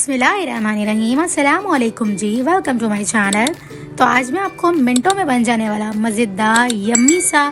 बिस्मिल्लाहिर्रहमानिर्रहीम, अस्सलाम वालेकुम जी। Welcome to my channel. तो आज मैं आपको मिनटों में बन जाने वाला मज़ेदार यम्मी सा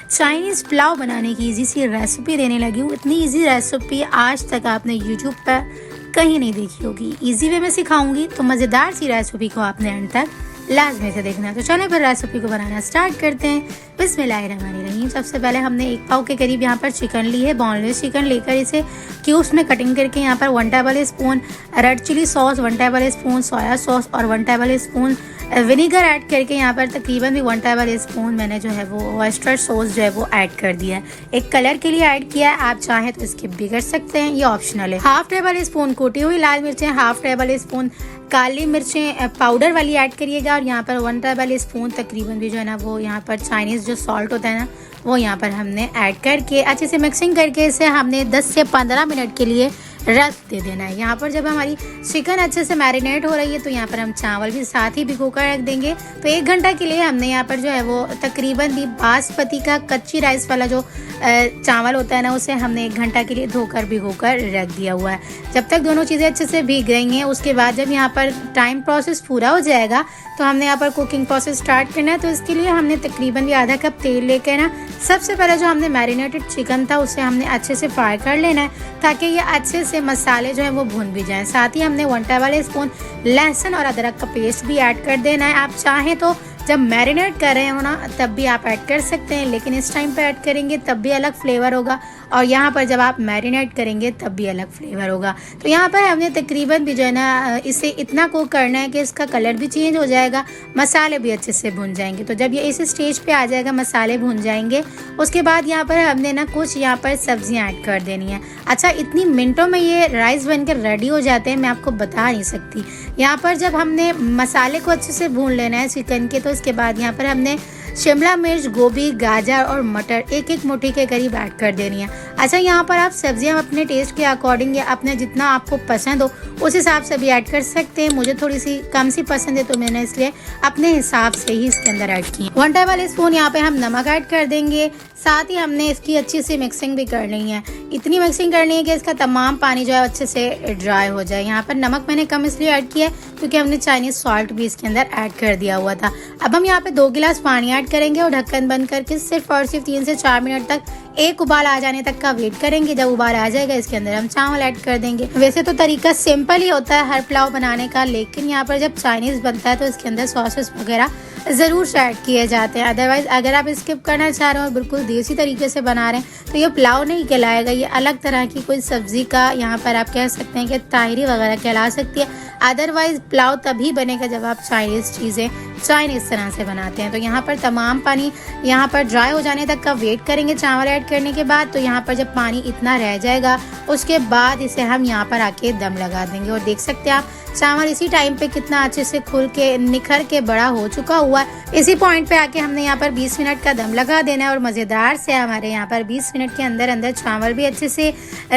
चाइनीज़ पुलाव बनाने की इजी सी रेसिपी देने लगी हूँ। इतनी इजी रेसिपी आज तक आपने यूट्यूब पर कहीं नहीं देखी होगी। इजी वे में सिखाऊंगी, तो मज़ेदार सी रेसिपी को आपने अंत तक लाजमी से देखना। तो चलो फिर रेसिपी को बनाना स्टार्ट करते हैं। बिस्मिल्लाहिर्रहमानिर्रहीम। सबसे पहले हमने 1 पाव के करीब यहाँ पर चिकन ली है। बोनलेस चिकन लेकर इसे क्यूब्स में कटिंग करके यहाँ पर 1 tablespoon red chilli sauce, 1 tablespoon soya sauce और 1 टेबल स्पून विनीगर ऐड करके यहाँ पर तकरीबन भी 1 टेबल स्पून मैंने जो है वो ऑयस्टर सॉस जो है वो ऐड कर दिया है। एक कलर के लिए ऐड किया है, आप चाहें तो स्किप भी कर सकते हैं, ये ऑप्शनल है। 1/2 टेबल स्पून कूटी हुई लाल मिर्चें, 1/2 टेबल स्पून काली मिर्चें पाउडर वाली ऐड करिएगा और यहाँ पर 1 टेबल स्पून तकरीबन भी जो है ना वो यहाँ पर चाइनीज़ जो सॉल्ट होता है ना वो यहाँ पर हमने ऐड करके अच्छे से मिक्सिंग करके इसे हमने 10 से 15 मिनट के लिए रेस्ट दे देना है। यहाँ पर जब हमारी चिकन अच्छे से मैरिनेट हो रही है तो यहाँ पर हम चावल भी साथ ही भिगो कर रख देंगे। तो 1 घंटा के लिए हमने यहाँ पर जो है वो तकरीबन भी बासमती का कच्ची राइस वाला जो चावल होता है ना उसे हमने 1 घंटा के लिए धोकर भिगो कर रख दिया हुआ है। जब तक दोनों चीज़ें अच्छे से भीग गई हैं उसके बाद जब यहाँ पर टाइम प्रोसेस पूरा हो जाएगा तो हमने यहाँ पर कुकिंग प्रोसेस स्टार्ट करना है। तो इसके लिए हमने तकरीबन भी आधा कप तेल लेकर ना सबसे पहले जो हमने मैरिनेटेड चिकन था उसे हमने अच्छे से फ्राई कर लेना है ताकि ये अच्छे से मसाले जो है वो भुन भी जाएं। साथ ही हमने 1 टेबल स्पून लहसुन और अदरक का पेस्ट भी ऐड कर देना है। आप चाहें तो जब मैरिनेट कर रहे हो ना तब भी आप ऐड कर सकते हैं, लेकिन इस टाइम पे ऐड करेंगे तब भी अलग फ्लेवर होगा और यहाँ पर जब आप मैरिनेट करेंगे तब भी अलग फ्लेवर होगा। तो यहाँ पर हमने तकरीबन भी जो है ना इसे इतना कुक करना है कि इसका कलर भी चेंज हो जाएगा, मसाले भी अच्छे से भुन जाएंगे। तो जब ये इस स्टेज पे आ जाएगा, मसाले भुन जाएंगे, उसके बाद यहाँ पर हमने ना कुछ यहाँ पर सब्जियाँ ऐड कर देनी है। अच्छा, इतनी मिनटों में ये राइस बनकर रेडी हो जाते हैं, मैं आपको बता नहीं सकती। यहाँ पर जब हमने मसाले को अच्छे से भून लेना है चिकन के, तो इसके बाद यहाँ पर हमने शिमला मिर्च, गोभी, गाजर और मटर 1-1 मुट्ठी के करीब ऐड कर देनी है। अच्छा, यहाँ पर आप सब्जियाँ अपने टेस्ट के अकॉर्डिंग या अपने जितना आपको पसंद हो उस हिसाब से भी ऐड कर सकते हैं। मुझे थोड़ी सी कम सी पसंद है तो मैंने इसलिए अपने हिसाब से ही इसके अंदर ऐड की। 1 टेबल स्पून यहाँ पे हम नमक ऐड कर देंगे। साथ ही हमने इसकी अच्छी सी मिक्सिंग भी करनी है। इतनी मिक्सिंग करनी है कि इसका तमाम पानी जो है अच्छे से ड्राई हो जाए। यहाँ पर नमक मैंने कम इसलिए ऐड किया है क्योंकि हमने चाइनीज़ सॉल्ट भी इसके अंदर ऐड कर दिया हुआ था। अब हम यहाँ पे 2 गिलास पानी ऐड करेंगे और ढक्कन बंद करके सिर्फ और सिर्फ 3 से 4 मिनट तक एक उबाल आ जाने तक का वेट करेंगे। जब उबाल आ जाएगा इसके अंदर हम चावल ऐड कर देंगे। वैसे तो तरीका सिंपल ही होता है हर पुलाव बनाने का, लेकिन यहाँ पर जब चाइनीज़ बनता है तो इसके अंदर सॉसेस वगैरह ज़रूर ऐड किए जाते हैं। अदरवाइज़ अगर आप स्किप करना चाह रहे हो और बिल्कुल देसी तरीके से बना रहे हैं तो ये पुलाव नहीं कहलाएगा, ये अलग तरह की कोई सब्ज़ी का यहाँ पर आप कह सकते हैं कि ताहिरी वगैरह कहला सकती है। अदरवाइज़ पुलाव तभी बनेगा जब आप चाइनीज़ चीज़ें चाइनीज़ तरह से बनाते हैं। तो यहाँ पर तमाम पानी यहाँ पर ड्राई हो जाने तक का वेट करेंगे चावल ऐड करने के बाद। तो यहाँ पर जब पानी इतना रह जाएगा उसके बाद इसे हम यहाँ पर आके दम लगा देंगे और देख सकते हैं आप चावल इसी टाइम पे कितना अच्छे से खुल के निखर के बड़ा हो चुका हुआ है। इसी पॉइंट पे आके हमने यहाँ पर 20 मिनट का दम लगा देना है और मज़ेदार से हमारे यहाँ पर 20 मिनट के अंदर अंदर चावल भी अच्छे से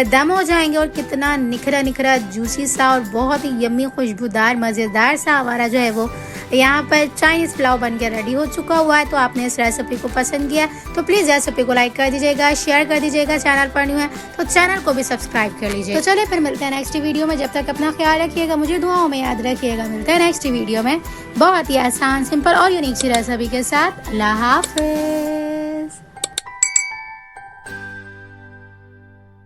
दम हो जाएंगे और कितना निखरा निखरा जूसी सा और बहुत ही यम्मी खुशबूदार मज़ेदार सा हमारा जो है वो यहाँ पर चाइनीज़ पुलाव बन के रेडी हो चुका हुआ है। तो आपने इस रेसिपी को पसंद किया तो प्लीज़ रेसिपी को लाइक कर दीजिएगा, शेयर कर दीजिएगा। चैनल पर न्यू है तो चैनल को भी सब्सक्राइब कर लीजिए। तो चलिए फिर मिलते हैं नेक्स्ट वीडियो में। जब तक अपना ख्याल रखिएगा, मुझे दुआओं में याद रखिएगा। मिलते हैं नेक्स्ट वीडियो में बहुत ही आसान, सिंपल और यूनिक सी रेसिपी के साथ। अल्लाह हाफ़िज़।